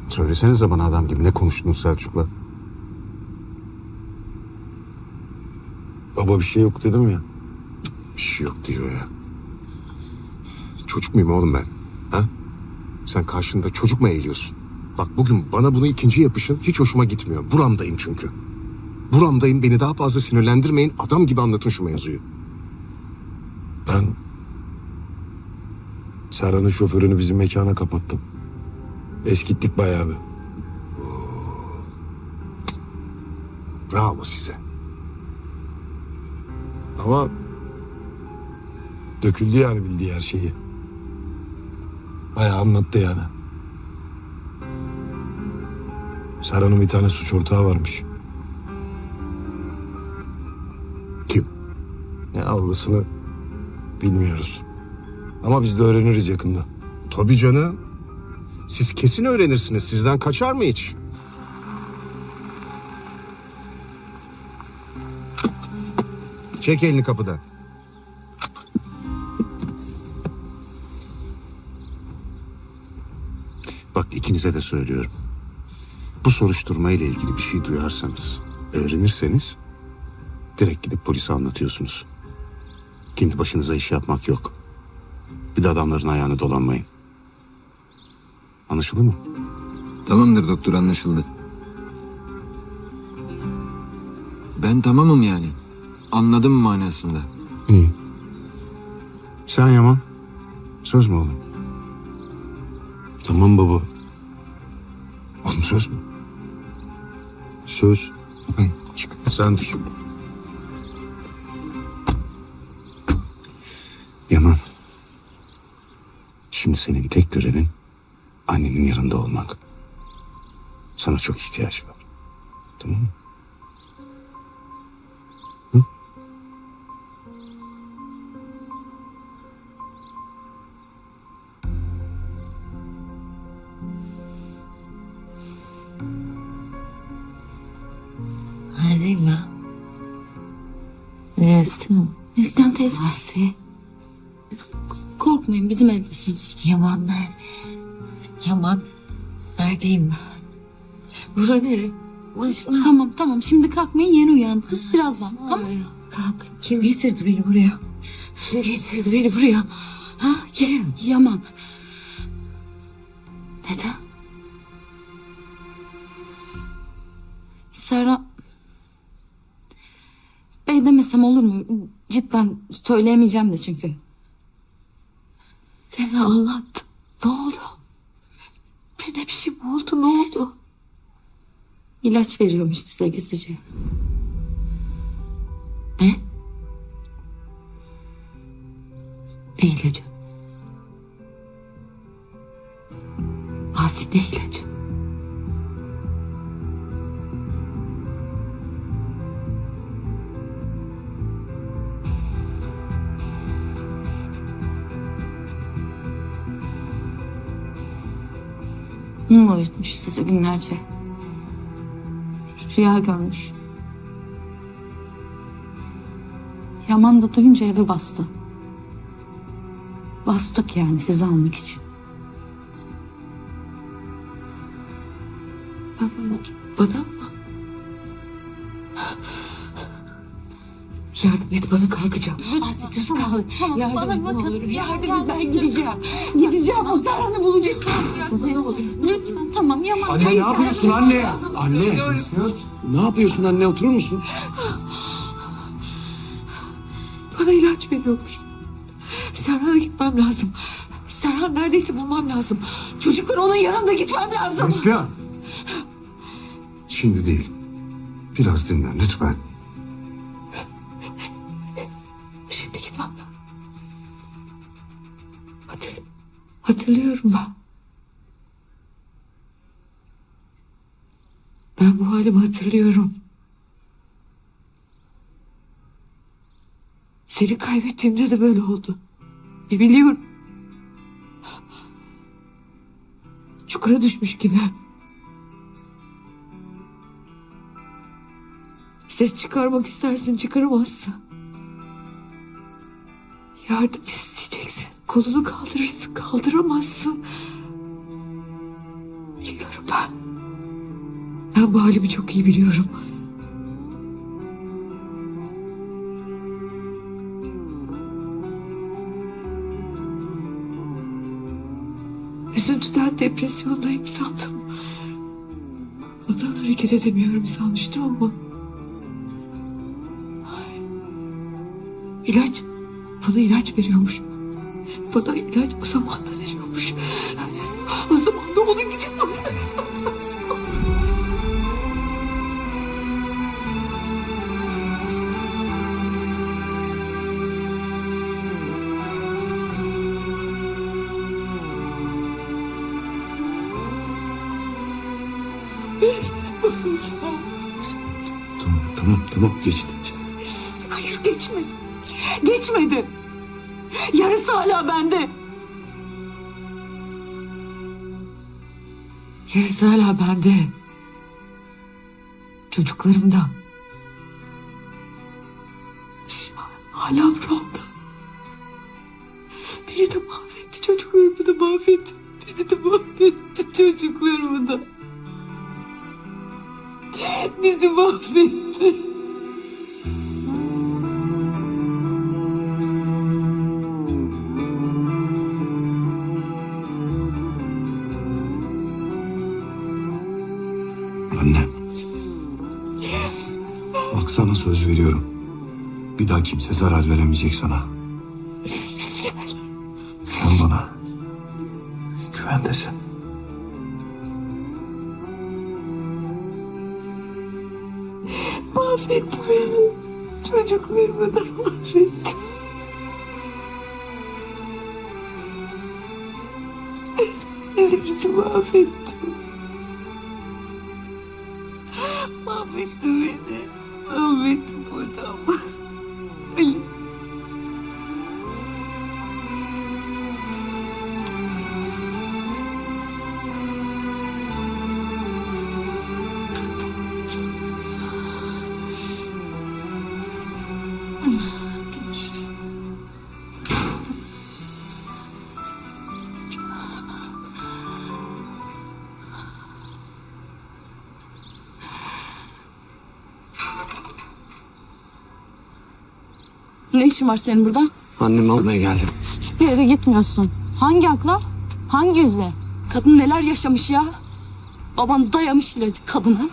Söylesenize bana adam gibi ne konuştunuz Selçuk'la? Baba bir şey yok dedim ya. Bir şey yok diyor ya. Çocuk muyum oğlum ben? Ha? Sen karşında çocuk mu eğiliyorsun? Bak bugün bana bunu ikinci yapışın hiç hoşuma gitmiyor. Buramdayım çünkü. Buramdayım, beni daha fazla sinirlendirmeyin. Adam gibi anlatın şu mevzuyu. Ben Serhan'ın şoförünü bizim mekana kapattım. Eskittik bayağı bir. Bravo size. Ama döküldü yani bildiği her şeyi. Bayağı anlattı yani. Serhan'ın bir tane suç ortağı varmış. Kim? Ne avlusunu bilmiyoruz. Ama biz de öğreniriz yakında. Tabii canım. Siz kesin öğrenirsiniz. Sizden kaçar mı hiç? Çek elini kapıdan. Bak ikinize de söylüyorum. Bu soruşturma ile ilgili bir şey duyarsanız, öğrenirseniz direkt gidip polise anlatıyorsunuz. Kendi başınıza iş yapmak yok. Bir de adamların ayağını dolanmayın. Anlaşıldı mı? Tamamdır doktor, anlaşıldı. Ben tamamım yani. Anladım manasında. İyi. Sen Yaman, söz mü oğlum? Tamam baba. Oğlum söz mü? Söz. Hı, çık. Sen düşün. Yaman. Şimdi senin tek görevin annenin yanında olmak. Sana çok ihtiyacı var. Tamam mı? Hı? Neredeyim ben? Neslihan. Neslihan teyze. Asya. Korkmayın, bizim evdesiniz. Yaman nerede? Yaman. Neredeyim ben? Bura nere? Başıma. Tamam, şimdi kalkmayın, yeni uyandınız. Birazdan, tamam. Kalk. Kim getirdi beni buraya? Kim getirdi beni buraya? Ha, kim? Yaman. Neden? Serra... Bey demesem olur mu? Cidden söyleyemeyeceğim de çünkü. Deme, anlat. Ne oldu? Birine bir şey mi oldu? Ne oldu? İlaç veriyormuş size gizlice. Ne? Ne ilacı? Asi, ne ilacı? Mum uyutmuş sizi günlerce. Rüya görmüş. Yaman da duyunca evi bastı. Bastık yani sizi almak için. Bana mı? Yardım et, bana kalkacağım. Aslı çocuk kalk. Yardım et, ne olur. Yardım et, ben gideceğim. Gideceğim, o Serhan'ı bulacağım. Bana ne olur. Lütfen tamam Yaman. Anne ne yapıyorsun anne? Anne. Ne yapıyorsun anne, oturur musun? Bana ilaç veriyormuş. Serhan'a gitmem lazım. Serhan neredeyse bulmam lazım. Çocuklar onun yanında, gitmem lazım. Neslihan. Şimdi değil. Biraz dinlen lütfen. Şimdi gitmem lazım. Hatırlıyorum ben. Ben bu halimi hatırlıyorum. Seni kaybettiğimde de böyle oldu. Biliyorum. Çukura düşmüş gibi. Ses çıkarmak istersin, çıkaramazsın. Yardım isteyeceksin. Kolunu kaldırırsın, kaldıramazsın. Biliyorum ben. Ben bu halimi çok iyi biliyorum. Üzüntüden depresyondayım sandım. Ondan hareket edemiyorum sanmıştım ama... İlaç, bana ilaç veriyormuş. Bana ilaç o zaman da veriyormuş. O zaman da onu gidip Tamam geçti. Hayır geçmedi. Geçmedi. Yarısı hala bende. Yarısı hala bende. Çocuklarımda. Hala buramda. Beni de mahvetti. Çocuklarımı da mahvetti. Beni de mahvetti. Çocuklarımı da. Bizi mahvetti. Anne. Bak sana söz veriyorum. Bir daha kimse zarar veremeyecek sana. Sen bana güvendesin. Mahvetti beni. Çocuklarımı da mahvetti. Hepsi mahvetti. Mahvetti beni. Mahvetti bu adam. Ali. Ne işin var senin burada? Annemi almaya geldim. Hiçbir yere gitmiyorsun. Hangi akla? Hangi yüzle? Kadın neler yaşamış ya? Baban dayamış ilacı kadına.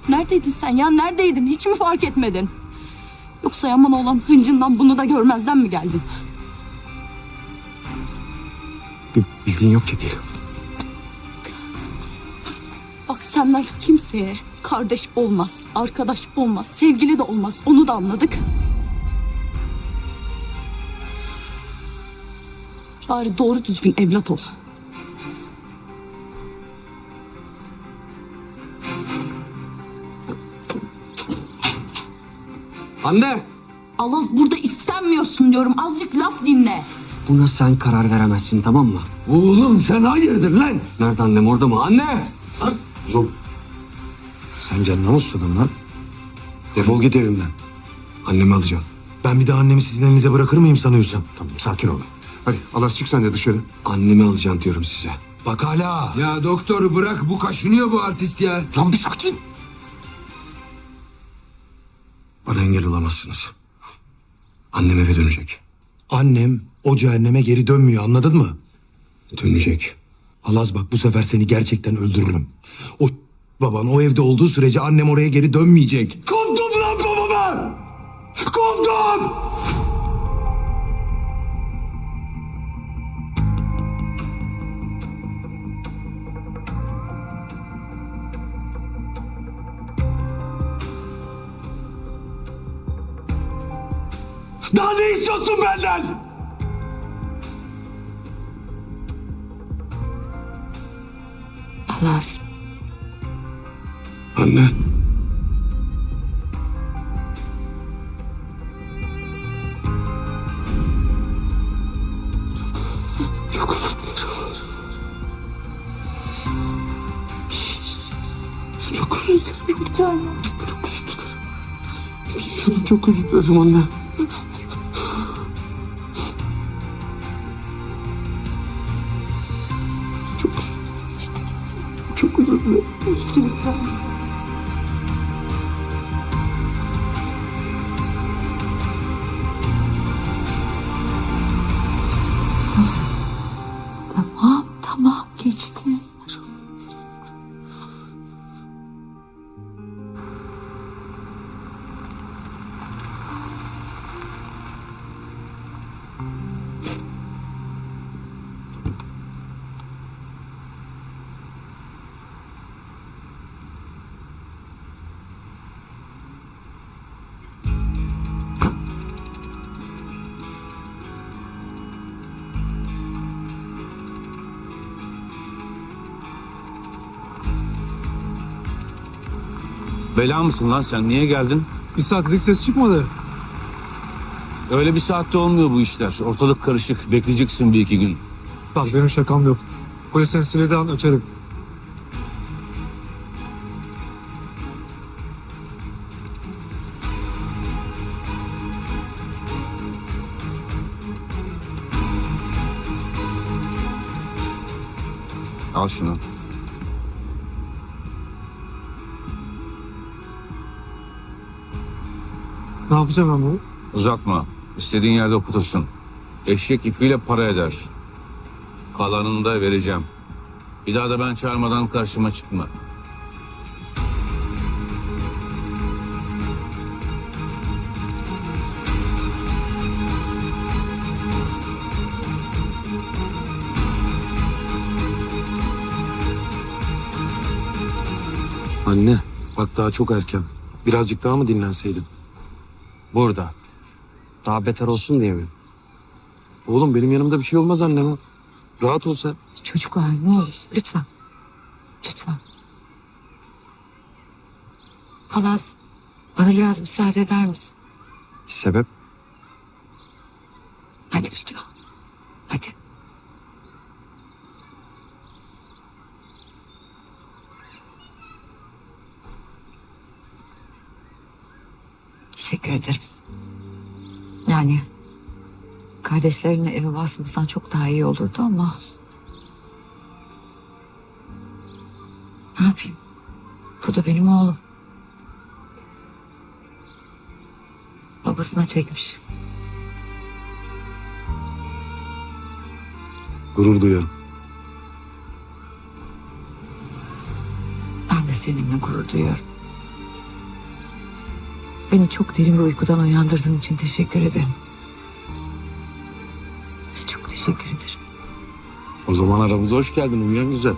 Neredeydin sen ya? Neredeydin? Hiç mi fark etmedin? Yoksa Yaman olan hıncından bunu da görmezden mi geldin? Bir bildiğin yok çekil. Bak senden kimseye kardeş olmaz, arkadaş olmaz, sevgili de olmaz. Onu da anladık. Bari doğru düzgün evlat ol. Anne! Alaz burada istenmiyorsun diyorum. Azıcık laf dinle. Buna sen karar veremezsin, tamam mı? Oğlum sen hayırdır lan? Nerede annem, orada mı? Anne! Oğlum. Sen canına mı susadın lan? Defol git evimden. Annemi alacağım. Ben bir daha annemi sizin elinize bırakır mıyım sanıyorsun? Tamam sakin olun. Hadi Alas çık sen de dışarı. Annemi alacağım diyorum size. Bak hala. Ya doktor bırak, bu kaşınıyor bu artist ya. Lan bir sakin. Bana engel olamazsınız. Annem eve dönecek. Annem o cehenneme geri dönmüyor, anladın mı? Dönecek. Alaz bak, bu sefer seni gerçekten öldürürüm. O baban o evde olduğu sürece annem oraya geri dönmeyecek. Kovdum lan babamı! Kovdum! Daha ne istiyorsun benden? Alaz. Anne. Çok özür dilerim. Çok canım. Çok özür dilerim anne. Çok özür dilerim. Çok özür dilerim. Lütfen. Tamam, tamam geçti. Bela mısın lan sen? Niye geldin? Bir saatlik ses çıkmadı. Öyle bir saatte olmuyor bu işler. Ortalık karışık. Bekleyeceksin bir iki gün. Bak benim şakam yok. Polisten silediği an öterim. Al şunu. Ne yapacağım ben bunu? Uzatma. İstediğin yerde okutursun. Eşek ipiyle para eder. Kalanını da vereceğim. Bir daha da ben çağırmadan karşıma çıkma. Anne, bak daha çok erken. Birazcık daha mı dinlenseydin? Burada. Daha beter olsun diye mi? Oğlum benim yanımda bir şey olmaz anneme. Rahat ol sen. Çocuklar ne olur lütfen. Lütfen. Alaz, bana biraz müsaade eder misin? Sebep? Hadi lütfen. Hadi. Teşekkür ederim. Yani kardeşlerine evi basmasan çok daha iyi olurdu ama ne yapayım? Bu da benim oğlum. Babasına çekmiş. Gurur duyuyorum. Ben de seninle gurur duyuyorum. Beni çok derin bir uykudan uyandırdığın için teşekkür ederim. Çok teşekkür ederim. O zaman aramıza hoş geldin. Uyuyan güzel.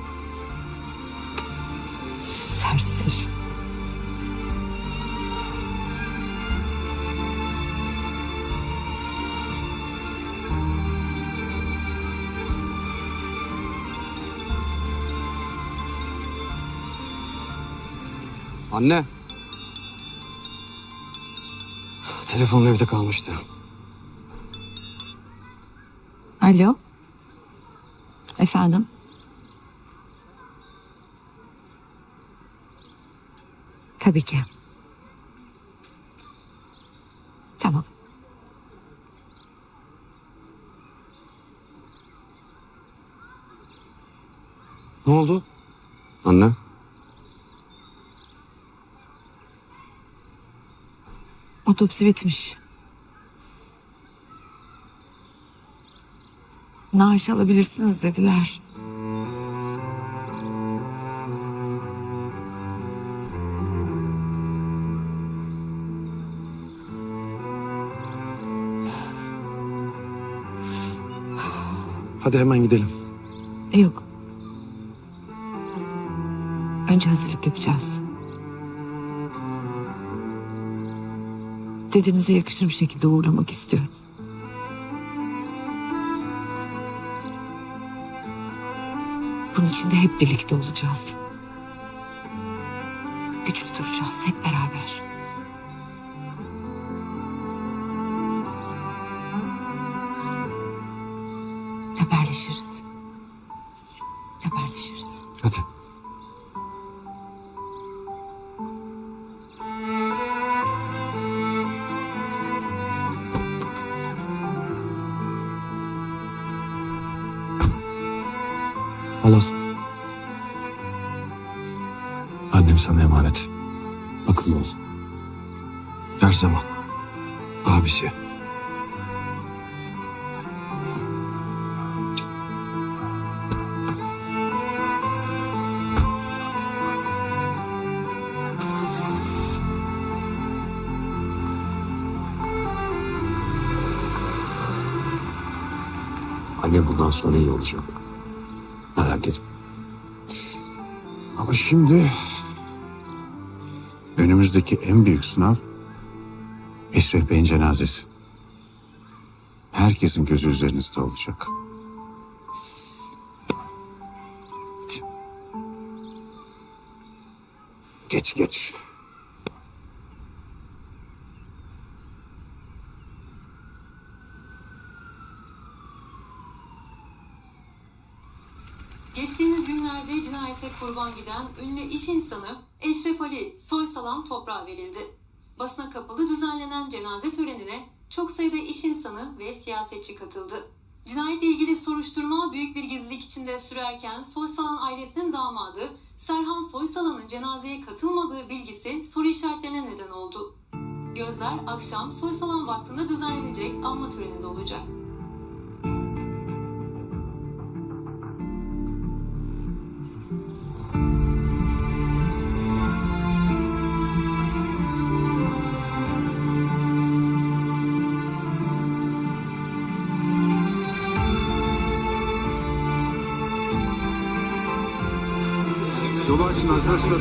Serseri. Anne. Telefonum evde kalmıştı. Alo. Efendim? Tabii ki. Tamam. Ne oldu? Anne. Otopsi bitmiş. Naaş alabilirsiniz dediler. Hadi hemen gidelim. Yok. Önce hazırlık yapacağız. Dedenize yakışır bir şekilde uğurlamak istiyorum. Bunun için de hep birlikte olacağız. Güçlü duracağız hep beraber. Haberleşiriz. Haberleşiriz. Hadi. Alas. Annem sana emanet. Akıllı ol. Her zaman. Abisi. Anne bundan sonra iyi olacak. Merak etme. Ama şimdi önümüzdeki en büyük sınav Eşref Bey'in cenazesi. Herkesin gözü üzerinizde olacak. Geç geç. Geçtiğimiz günlerde cinayete kurban giden ünlü iş insanı Eşref Ali Soysal'an toprağa verildi. Basına kapalı düzenlenen cenaze törenine çok sayıda iş insanı ve siyasetçi katıldı. Cinayetle ilgili soruşturma büyük bir gizlilik içinde sürerken Soysalan ailesinin damadı Serhan Soysalan'ın cenazeye katılmadığı bilgisi soru işaretlerine neden oldu. Gözler akşam Soysalan vaktinde düzenlenecek anma töreninde olacak. Yolu açın arkadaşlar.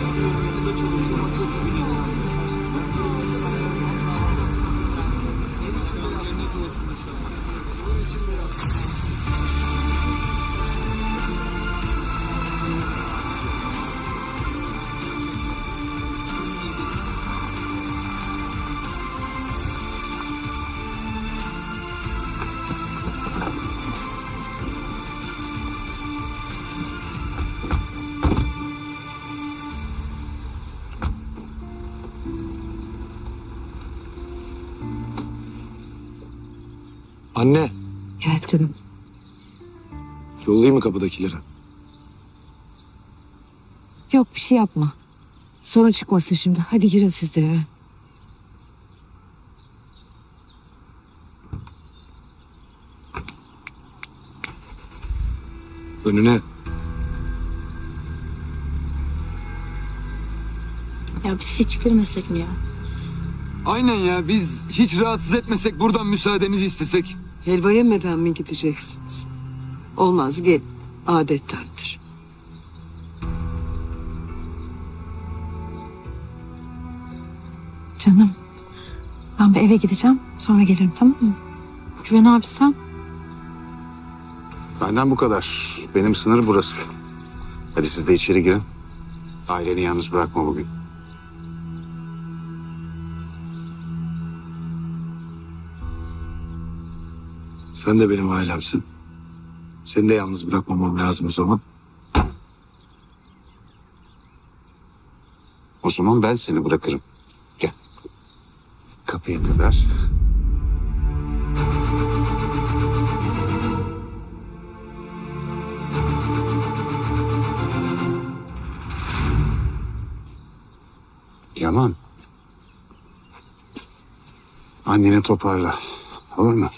Anne, Geldim. yollayayım mı kapıdakileri? Yok bir şey yapma. Sorun çıkmasın şimdi. Hadi girin siz de eve. Önüne. Ya biz hiç girmesek mi ya? Aynen ya, biz hiç rahatsız etmesek, buradan müsaadenizi istesek. Helva yemeden mi gideceksiniz? Olmaz, gel. Adettendir. Canım. Ben bir eve gideceğim. Sonra gelirim, tamam mı? Güven abi sen? Benden bu kadar. Benim sınır burası. Hadi siz de içeri girin. Aileni yalnız bırakma bugün. Sen de benim ailemsin. Seni de yalnız bırakmamam lazım o zaman. O zaman ben seni bırakırım. Gel. Kapıya kadar. Yaman. Anneni toparla. Olur mu?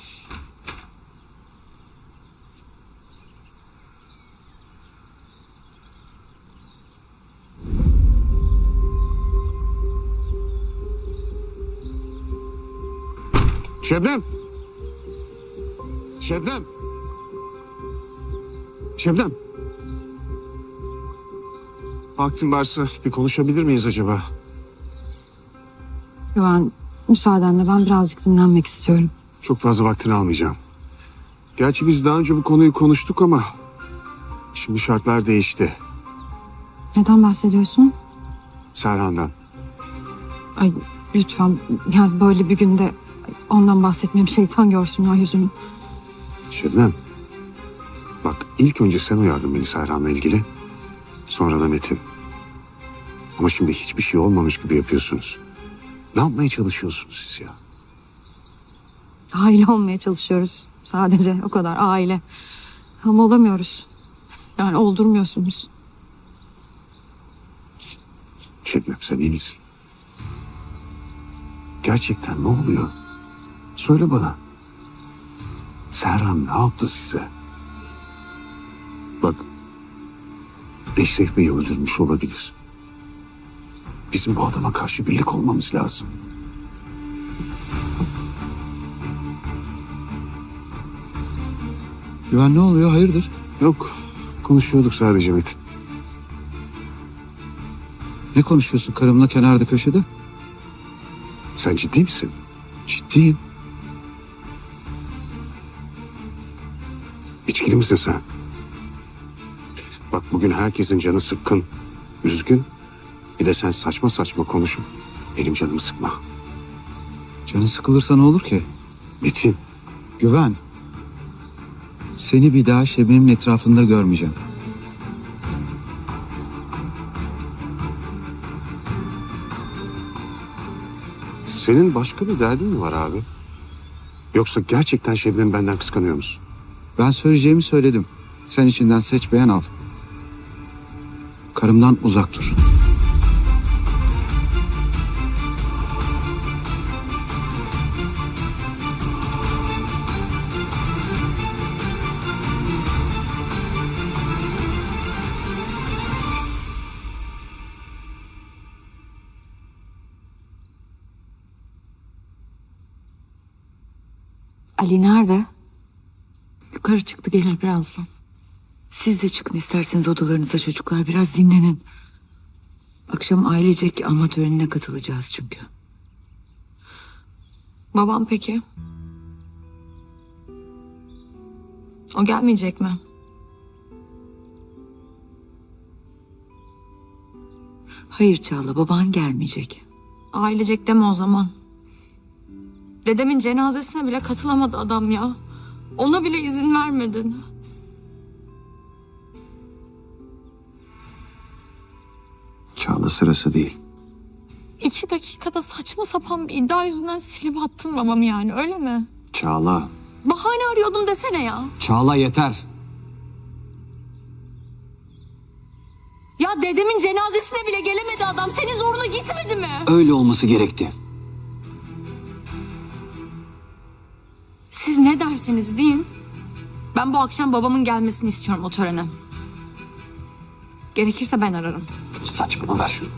Şebnem. Şebnem. Şebnem. Vaktin varsa bir konuşabilir miyiz acaba? Güven, müsaadenle ben birazcık dinlenmek istiyorum. Çok fazla vaktini almayacağım. Gerçi biz daha önce bu konuyu konuştuk ama şimdi şartlar değişti. Neden bahsediyorsun? Serhan'dan. Ay lütfen, yani böyle bir günde ondan bahsetmeyeyim, şeytan görsün ya yüzünü. Şebnem. Bak ilk önce sen uyardın beni Serhan'la ilgili. Sonra da Metin. Ama şimdi hiçbir şey olmamış gibi yapıyorsunuz. Ne yapmaya çalışıyorsunuz siz ya? Aile olmaya çalışıyoruz sadece, o kadar, aile. Ama olamıyoruz. Yani oldurmuyorsunuz. Şebnem sen iyi misin? Gerçekten ne oluyor? Söyle bana. Serhan ne yaptı size? Bak, Eşref Bey'i öldürmüş olabilir. Bizim bu adama karşı birlik olmamız lazım. Güven ne oluyor hayırdır? Yok, konuşuyorduk sadece Metin. Ne konuşuyorsun karımla kenarda köşede? Sen ciddi misin? Ciddiyim. İçkili misin sen? Bak bugün herkesin canı sıkkın, üzgün. Bir de sen saçma saçma konuşup benim canımı sıkma. Canın sıkılırsa ne olur ki? Metin, Güven. Seni bir daha Şebnem'in etrafında görmeyeceğim. senin başka bir derdin mi var abi? Yoksa gerçekten Şebnem'i benden kıskanıyor musun? Ben söyleyeceğimi söyledim. Sen içinden seç beğen al. Karımdan uzak dur. Ali nerede? Yukarı çıktı, gelir birazdan. Siz de çıkın isterseniz odalarınıza çocuklar. Biraz dinlenin. Akşam ailecek anma törenine katılacağız çünkü. Babam peki? O gelmeyecek mi? Hayır Çağla, baban gelmeyecek. Ailecek deme o zaman. Dedemin cenazesine bile katılamadı adam ya. Ona bile izin vermedin. Çağla sırası değil. 2 dakikada saçma sapan bir iddia yüzünden silip attın babamı yani, öyle mi? Çağla. Bahane arıyordum desene ya. Çağla yeter. Ya dedemin cenazesine bile gelemedi adam. Senin zoruna gitmedi mi? Öyle olması gerekti. Siz ne derseniz deyin. Ben bu akşam babamın gelmesini istiyorum o törene. Gerekirse ben ararım. Saçmalama, ver şunu.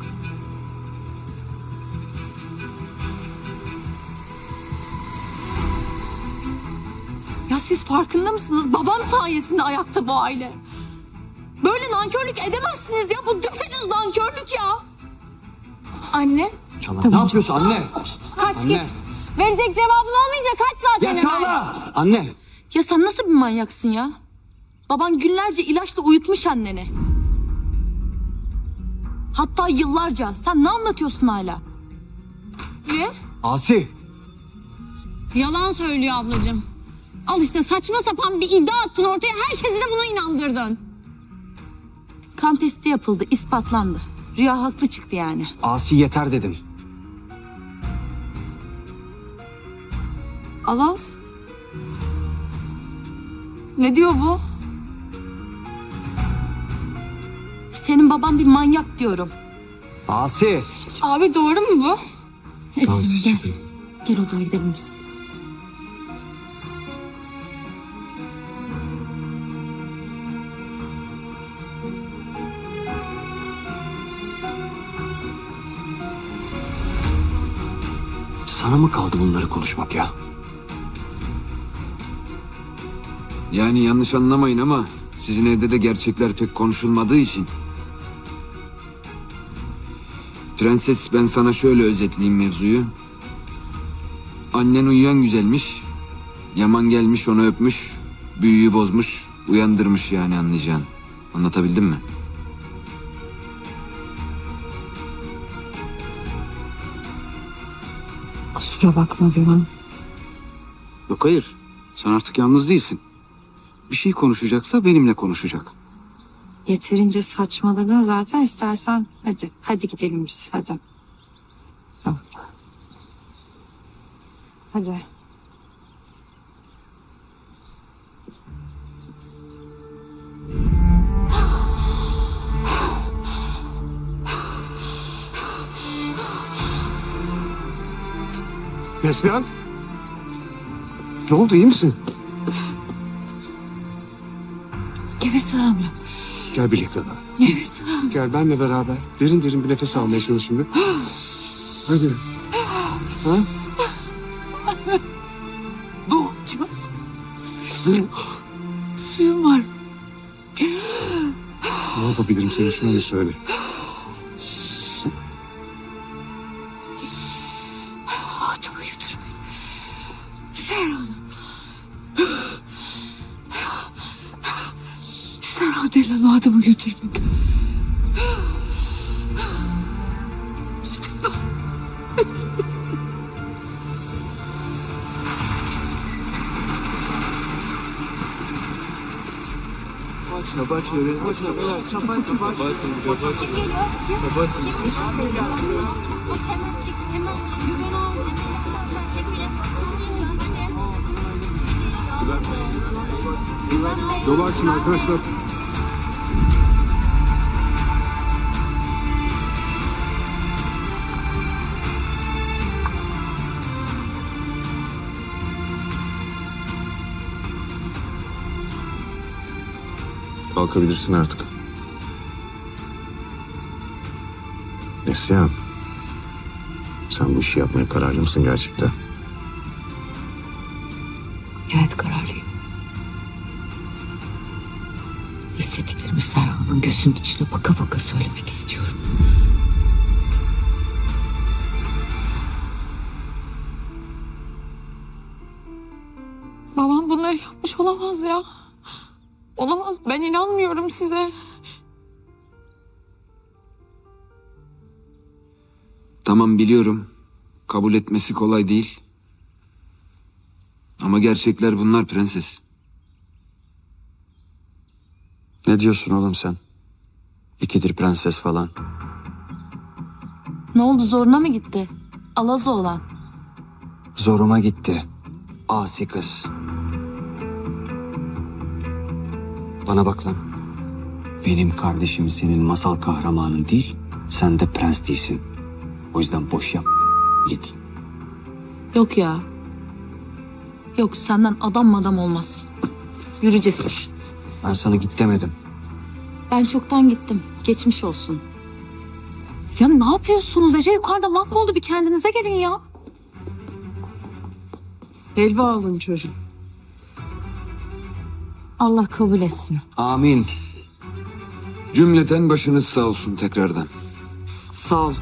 Ya siz farkında mısınız? Babam sayesinde ayakta bu aile. Böyle nankörlük edemezsiniz ya. Bu düpedüz nankörlük ya. Anne. Çağla Tamam, ne yapıyorsun anne? Kaç Anne. git. Verecek cevabın olmayınca kaç zaten Ya hemen. Çağla! Anne. Ya sen nasıl bir manyaksın ya? Baban günlerce ilaçla uyutmuş anneni. Hatta yıllarca. Sen ne anlatıyorsun hala? Ne? Asi. Yalan söylüyor ablacığım. Al işte, saçma sapan bir iddia attın ortaya. Herkesi de buna inandırdın. Kan testi yapıldı, ispatlandı. Rüya haklı çıktı yani. Asi yeter dedim. Alaz. Ne diyor bu? Senin baban bir manyak diyorum. Asi. Abi doğru mu bu? Tamam, Ececiğim, siz gel. çıkın. Gel odaya gidelim biz. Sana mı kaldı bunları konuşmak ya? Yani yanlış anlamayın ama sizin evde de gerçekler pek konuşulmadığı için. Prenses, ben sana şöyle özetleyeyim mevzuyu. Annen uyuyan güzelmiş. Yaman gelmiş onu öpmüş. Büyüyü bozmuş. Uyandırmış yani, anlayacağın. Anlatabildim mi? Kusura bakma Güven. Yok hayır. Sen artık yalnız değilsin. Bir şey konuşacaksa benimle konuşacak. Yeterince saçmaladın zaten, istersen hadi. Hadi gidelim biz, hadi. Hadi. Neslihan? Ne oldu, iyi misin? Nefes alamıyorum. Gel birlikte da. Nefes alamıyorum. Gel benle beraber. Derin derin bir nefes almaya çalış şimdi. Hadi. Ha? Boğulacağım. Suyum var. Ne yapabilirim, senin şunu bir söyle. Adamı götür beni. Serhan. Serhan denen o adamı götür beni. Yolu açın arkadaşlar. Kalkabilirsin artık. Neslihan. Sen bu işi yapmaya kararlı mısın gerçekten? Evet, kararlıyım. Hissettiklerimi Serhan'ın gözünün içine baka baka söylemek istiyorum. Babam bunları yapmış olamaz ya. Olamaz. Ben inanmıyorum size. Tamam, biliyorum. Kabul etmesi kolay değil. Ama gerçekler bunlar prenses. Ne diyorsun oğlum sen? İkidir prenses falan. Ne oldu, zoruna mı gitti? Alaz oğlan. Zoruma gitti. Asi kız. Bana bak lan. Benim kardeşim senin masal kahramanın değil, sen de prens değilsin. O yüzden boş yap. Git. Yok ya. Yok, senden adam olmaz. Yürü Cesur. Ben sana git demedim. Ben çoktan gittim. Geçmiş olsun. Ya ne yapıyorsunuz? Ece yukarıda mahvoldu. Bir kendinize gelin ya. Helva alın çocuğum. Allah kabul etsin. Amin. Cümleten başınız sağ olsun tekrardan. Sağ ol.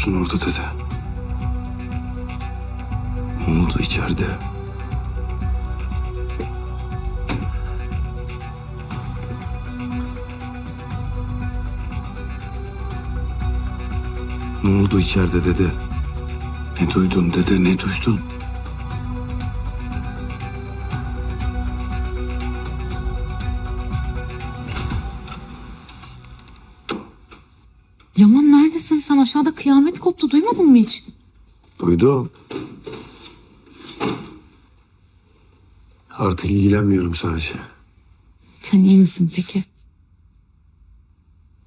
yapıyorsun orada dede? Ne oldu içeride? Ne oldu içeride dede? Ne duydun dede, ne duydun? Yaman neredesin sen? Aşağıda kıyamet koptu. Duymadın mı hiç? Duydum. Artık ilgilenmiyorum sadece. Sen iyi misin peki?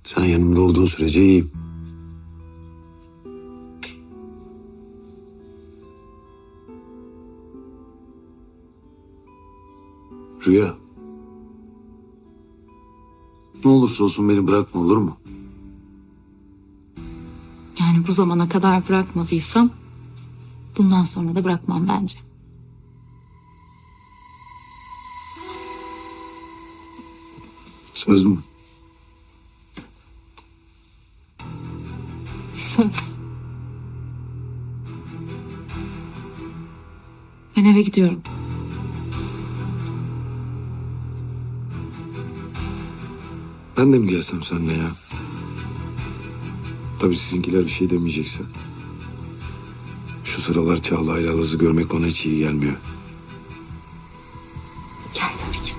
Sen yanımda olduğun sürece iyiyim. Rüya. Ne olursa olsun beni bırakma, olur mu? Yani bu zamana kadar bırakmadıysam bundan sonra da bırakmam bence. Söz mü? Söz. Ben eve gidiyorum. Ben de mi gelsem seninle ya? Tabii sizinkiler bir şey demeyecekse. Şu sıralar Çağla ile Alaz'ı görmek bana hiç iyi gelmiyor. Gel tabii ki.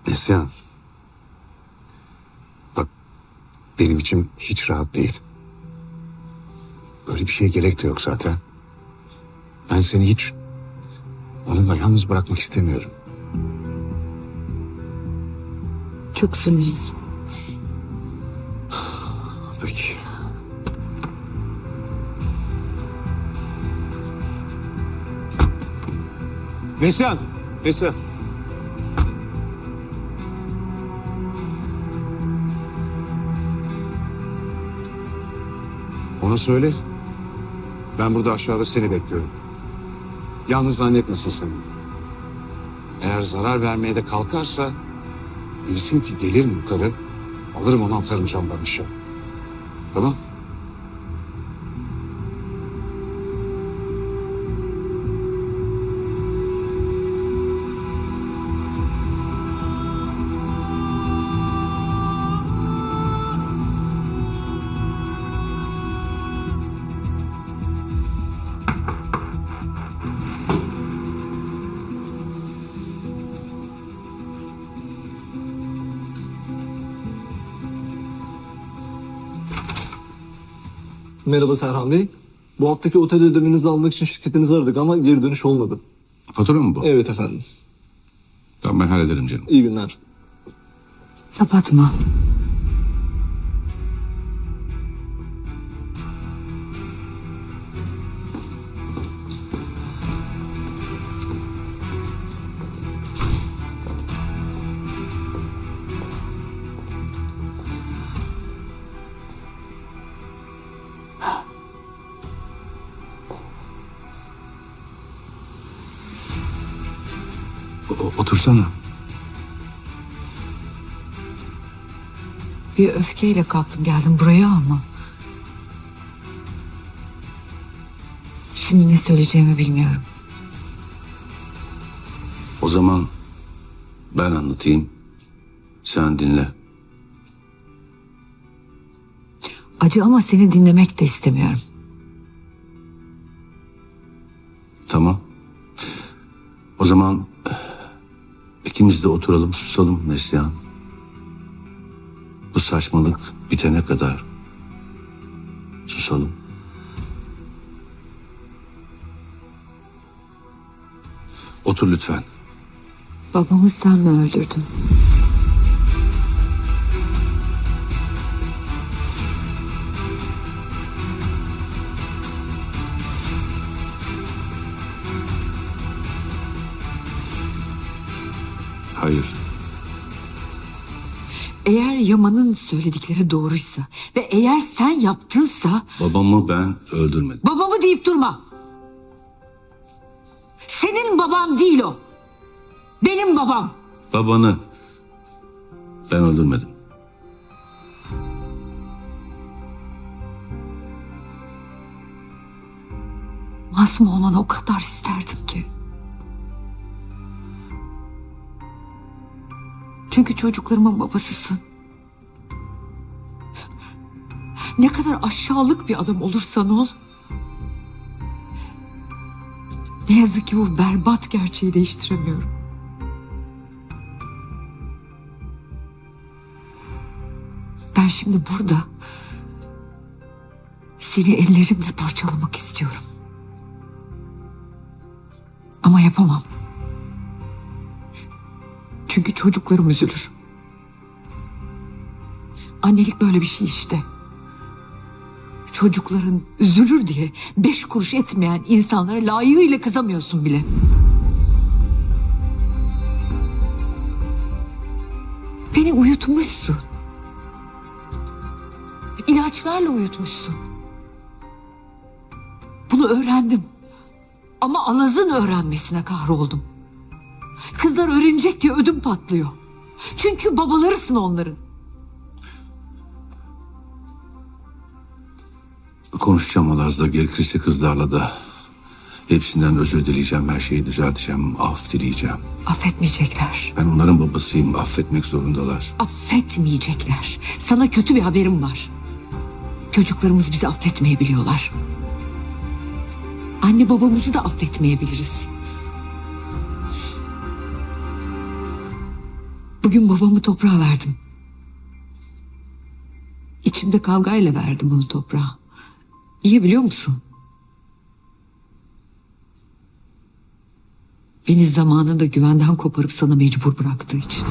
Neslihan. Bak, benim içim hiç rahat değil. Böyle bir şeye gerek de yok zaten. Ben seni hiç onunla yalnız bırakmak istemiyorum. Çok üzülmeyiz. Peki. Neslihan. Neslihan. Ona söyle. Ben burada aşağıda seni bekliyorum. Yalnız zannetmesin seni. Eğer zarar vermeye de kalkarsa bilsin ki gelir yukarı, alırım onu atarım camdan aşağı. Tamam? Merhaba Serhan Bey. Bu haftaki otel ödemenizi almak için şirketinizi aradık ama geri dönüş olmadı. Fatura mı bu? Evet efendim. Tamam, ben hallederim canım. İyi günler. Kapatma. Otursana. Bir öfkeyle kalktım geldim buraya ama. Şimdi ne söyleyeceğimi bilmiyorum. O zaman ben anlatayım. Sen dinle. Acı ama seni dinlemek de istemiyorum. Tamam. O zaman ikimiz de oturalım, susalım Neslihan. Bu saçmalık bitene kadar susalım. Otur lütfen. Babamı sen mi öldürdün? Hayır. Eğer Yaman'ın söyledikleri doğruysa ve eğer sen yaptınsa Babamı ben öldürmedim. babamı deyip durma. Senin baban değil o. Benim babam. Babanı ben öldürmedim. Masum olmanı o kadar isterdim ki. Çünkü çocuklarımın babasısın. Ne kadar aşağılık bir adam olursan ol. Ne yazık ki bu berbat gerçeği değiştiremiyorum. Ben şimdi burada seni ellerimle parçalamak istiyorum. Ama yapamam. Çünkü çocuklarım üzülür. Annelik böyle bir şey işte. Çocukların üzülür diye 5 kuruş etmeyen insanlara layığıyla kızamıyorsun bile. Beni uyutmuşsun. İlaçlarla uyutmuşsun. Bunu öğrendim. Ama Alaz'ın öğrenmesine kahroldum. Kızlar öğrenecek diye ödüm patlıyor. Çünkü babalarısın onların. Konuşacağım Alaz'la, gerekirse kızlarla da. Hepsinden özür dileyeceğim, her şeyi düzelteceğim, af dileyeceğim. Affetmeyecekler. Ben onların babasıyım, affetmek zorundalar. Affetmeyecekler. Sana kötü bir haberim var. Çocuklarımız bizi affetmeyebiliyorlar. Anne babamızı da affetmeyebiliriz. Bugün babamı toprağa verdim. İçimde kavgayla verdim onu toprağa. Niye biliyor musun? Beni zamanında güvenden koparıp sana mecbur bıraktığı için.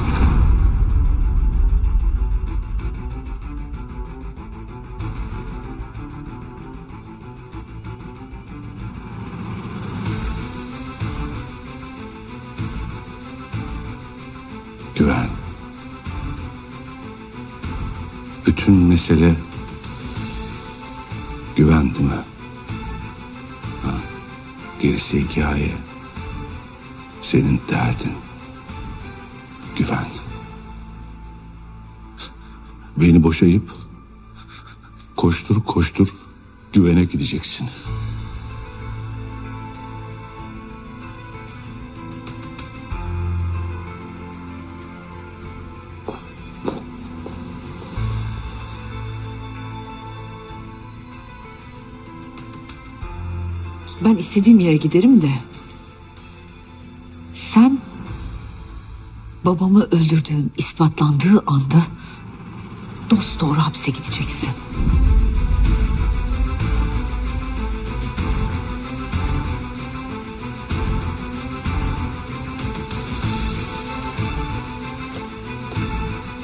Güven. Bütün mesele güven değil mi? Ha, gerisi hikaye. Senin derdin güven. Beni boşayıp koştur koştur güvene gideceksin. Ben istediğim yere giderim de sen babamı öldürdüğün ispatlandığı anda dosdoğru hapse gideceksin.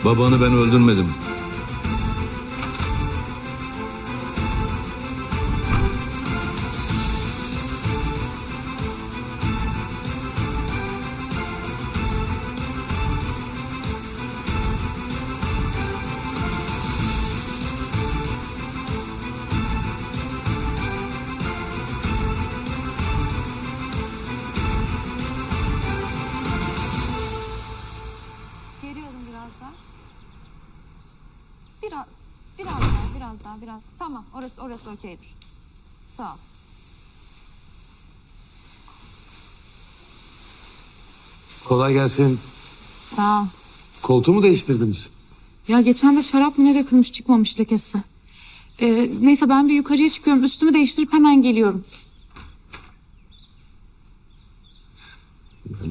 Babanı ben öldürmedim. Geri alın biraz daha. Biraz. Tamam, orası okeydir. Sağ ol. Kolay gelsin. Sağ ol. Koltuğu mu değiştirdiniz? Ya geçen de şarap mı ne dökülmüş, çıkmamış lekesi. Neyse ben bir yukarıya çıkıyorum. Üstümü değiştirip hemen geliyorum.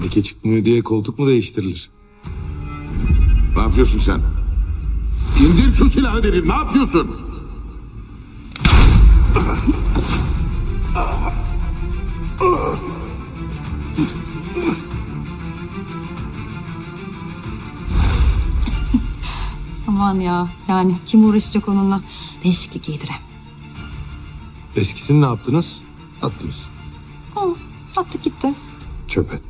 Leke çıkmıyor diye koltuk mu değiştirilir? Ne yapıyorsun sen? İndir şu silahı dedim. Ne yapıyorsun? Aman ya, yani kim uğraşacak onunla? Değişiklik iyidir hem. Eskisini ne yaptınız? Attınız. Attık gitti. Çöpe.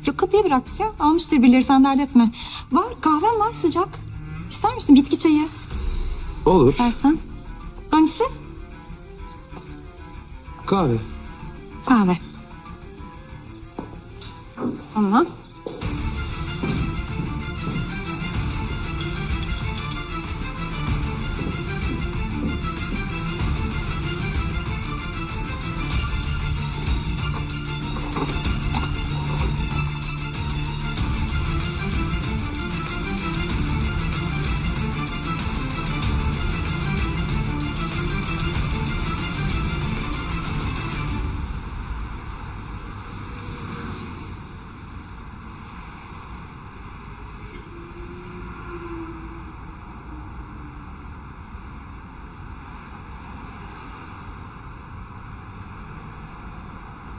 Yok, kapıya bıraktık ya. Almıştır birileri, sen dert etme. Var, kahvem var sıcak. İster misin bitki çayı? Olur. İstersen. Hangisi? Kahve. Kahve. Tamam.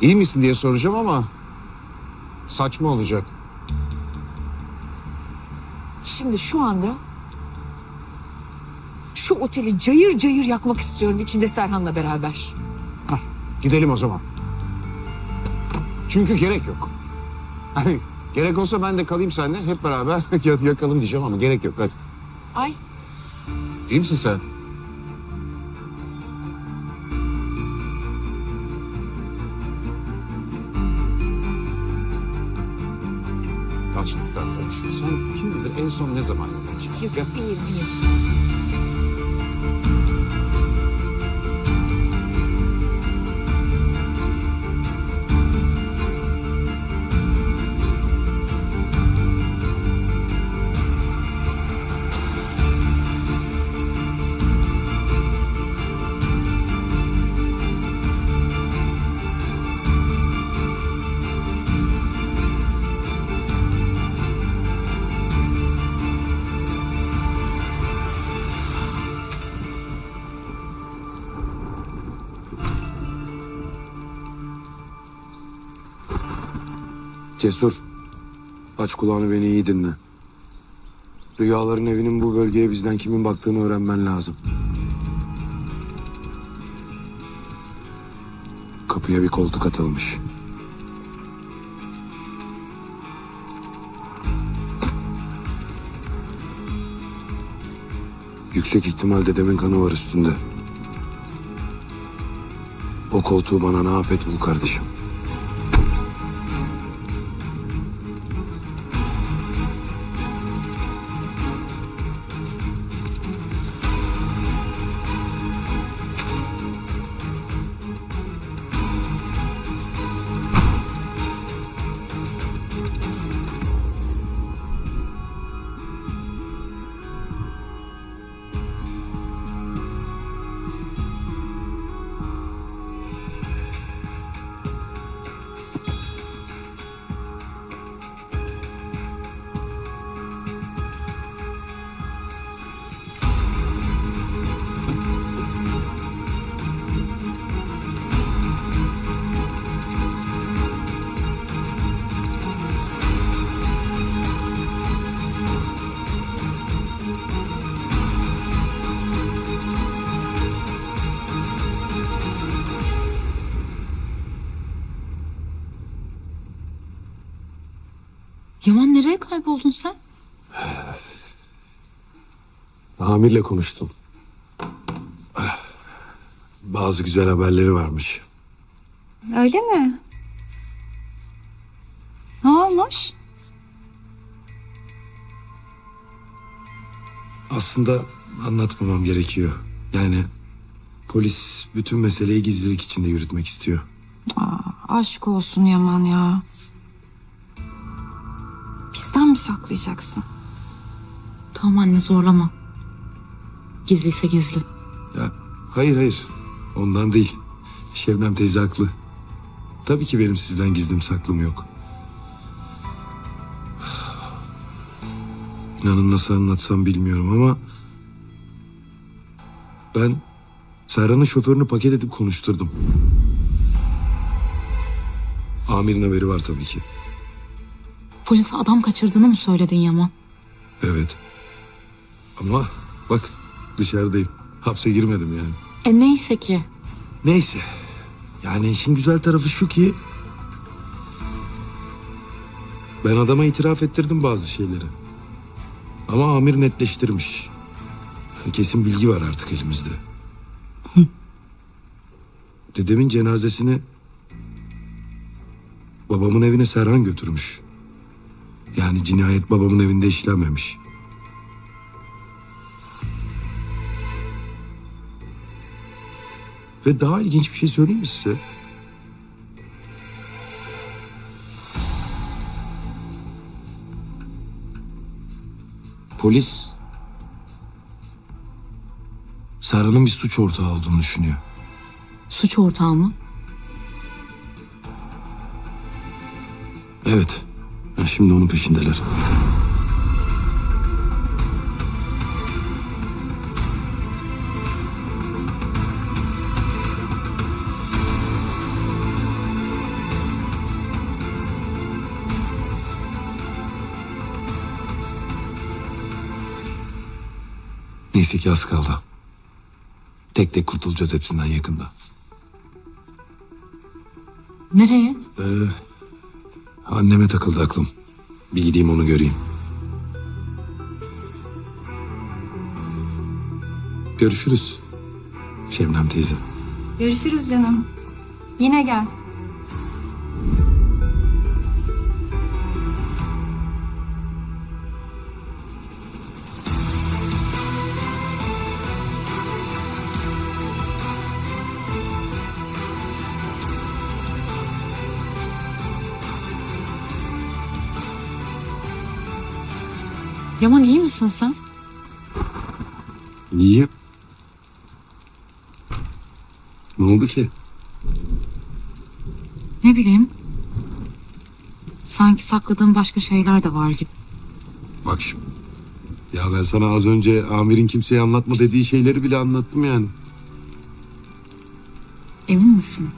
İyi misin diye soracağım ama saçma olacak. Şimdi şu anda şu oteli cayır cayır yakmak istiyorum içinde Serhan'la beraber. Gidelim o zaman. Çünkü gerek yok. Hani gerek olsa ben de kalayım seninle hep beraber yakalım diyeceğim ama gerek yok, hadi. Ay, İyi misin sen? Kaçtıktan tabii. Sen kim bilir en son ne zaman yemek yedin? yok, iyiyim. Cesur. Aç kulağını, beni iyi dinle. Rüyaların evinin bu bölgeye bizden kimin baktığını öğrenmen lazım. Kapıya bir koltuk atılmış. Yüksek ihtimal dedemin kanı var üstünde. O koltuğu bana ne yap et bul kardeşim. Yaman, nereye kayboldun sen? Amirle konuştum. Bazı güzel haberleri varmış. Öyle mi? Ne olmuş? Aslında anlatmamam gerekiyor. Yani polis bütün meseleyi gizlilik içinde yürütmek istiyor. Aşk olsun Yaman ya. Bizden mi saklayacaksın? Tamam anne, zorlama. Gizliyse gizli. Ya, hayır. Ondan değil. Şebnem teyze haklı. Tabii ki benim sizden gizlim saklım yok. İnanın nasıl anlatsam bilmiyorum ama... ben Serhan'ın şoförünü paket edip konuşturdum. Amirin haberi var tabii ki. Polise adam kaçırdığını mı söyledin Yaman? Evet. Ama bak, dışarıdayım. Hapse girmedim yani. Neyse ki. Neyse. Yani işin güzel tarafı şu ki... Ben adama itiraf ettirdim bazı şeyleri. Ama amir netleştirmiş. Yani kesin bilgi var artık elimizde. Dedemin cenazesini babamın evine Serhan götürmüş. Yani cinayet babamın evinde işlenmemiş. Ve daha ilginç bir şey söyleyeyim mi size? Polis Serhan'ın bir suç ortağı olduğunu düşünüyor. Suç ortağı mı? Evet. Yani şimdi onun peşindeler. Neyse ki az kaldı. Tek tek kurtulacağız hepsinden yakında. Nereye? Anneme takıldı aklım. Bir gideyim onu göreyim. Görüşürüz Şebnem teyze. Görüşürüz canım. Yine gel. Yaman iyi misin sen? İyi. Ne oldu ki? Ne bileyim. Sanki sakladığın başka şeyler de var gibi. Bak şimdi. Ya ben sana az önce amirin kimseye anlatma dediği şeyleri bile anlattım yani. Emin misin?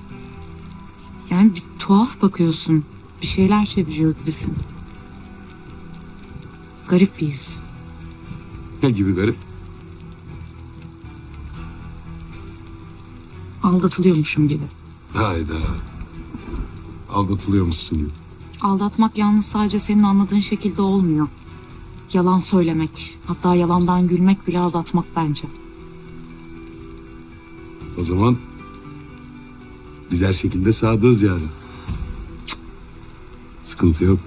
Yani bir tuhaf bakıyorsun. Bir şeyler çeviriyor gibisin. Garip bir his. Ne gibi garip? Aldatılıyormuşum gibi. Hayda. Aldatılıyormuşsun gibi. Aldatmak yalnız sadece senin anladığın şekilde olmuyor. Yalan söylemek, hatta yalandan gülmek bile aldatmak bence. O zaman biz her şekilde sadığız yani. Sıkıntı yok.